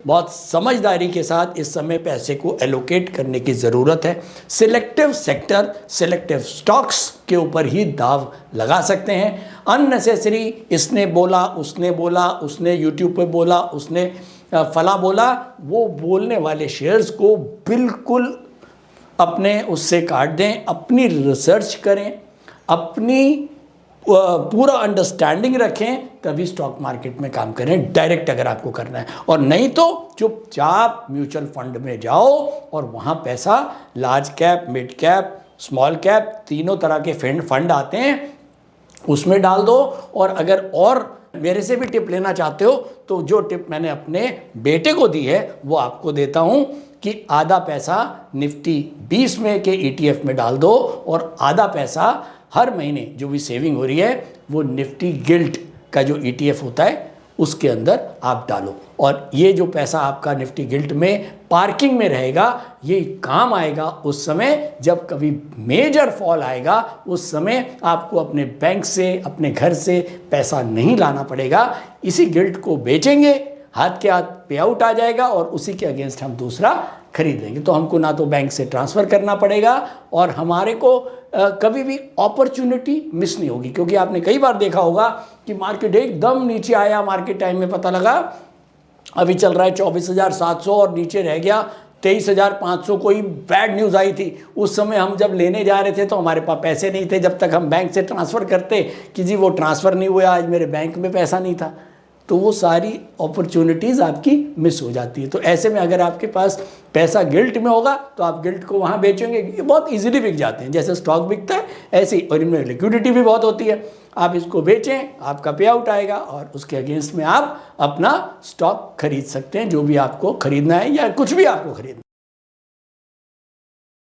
बहुत समझदारी के साथ इस समय पैसे को एलोकेट करने की ज़रूरत है। सिलेक्टिव सेक्टर, सिलेक्टिव स्टॉक्स के ऊपर ही दाव लगा सकते हैं। अननेसेसरी इसने बोला, उसने यूट्यूब पे बोला, उसने फला बोला, वो बोलने वाले शेयर्स को बिल्कुल अपने उससे काट दें। अपनी रिसर्च करें, अपनी पूरा अंडरस्टैंडिंग रखें, तभी स्टॉक मार्केट में काम करें डायरेक्ट अगर आपको करना है। और नहीं तो चुपचाप म्यूचुअल फंड में जाओ और वहाँ पैसा large cap, mid cap, small cap, तीनों तरह के फंड आते हैं, उसमें डाल दो। और अगर और मेरे से भी टिप लेना चाहते हो तो जो टिप मैंने अपने बेटे को दी है वो आपको देता हूँ कि आधा पैसा निफ्टी 20 में के ETF में डाल दो और आधा पैसा हर महीने जो भी सेविंग हो रही है वो निफ्टी गिल्ट का जो ETF होता है उसके अंदर आप डालो। और ये जो पैसा आपका निफ्टी गिल्ट में पार्किंग में रहेगा, ये काम आएगा उस समय जब कभी मेजर फॉल आएगा। उस समय आपको अपने बैंक से, अपने घर से पैसा नहीं लाना पड़ेगा। इसी गिल्ट को बेचेंगे, हाथ के हाथ पे आउट आ जाएगा और उसी के अगेंस्ट हम दूसरा खरीद लेंगे। तो हमको ना तो बैंक से ट्रांसफ़र करना पड़ेगा और हमारे को कभी भी अपॉर्चुनिटी मिस नहीं होगी। क्योंकि आपने कई बार देखा होगा कि मार्केट एकदम नीचे आया, मार्केट टाइम में पता लगा अभी चल रहा है 24,700 और नीचे रह गया 23,500। कोई बैड न्यूज़ आई थी, उस समय हम जब लेने जा रहे थे तो हमारे पास पैसे नहीं थे। जब तक हम बैंक से ट्रांसफ़र करते कि जी वो ट्रांसफ़र नहीं हुआ, आज मेरे बैंक में पैसा नहीं था, तो वो सारी अपॉर्चुनिटीज़ आपकी मिस हो जाती है। तो ऐसे में अगर आपके पास पैसा गिल्ट में होगा तो आप गिल्ट को वहाँ बेचेंगे, ये बहुत इजीली बिक जाते हैं। जैसे स्टॉक बिकता है ऐसे ही, और इनमें लिक्विडिटी भी बहुत होती है। आप इसको बेचें, आपका पे आउट आएगा और उसके अगेंस्ट में आप अपना स्टॉक खरीद सकते हैं, जो भी आपको खरीदना है या कुछ भी आपको खरीदना है।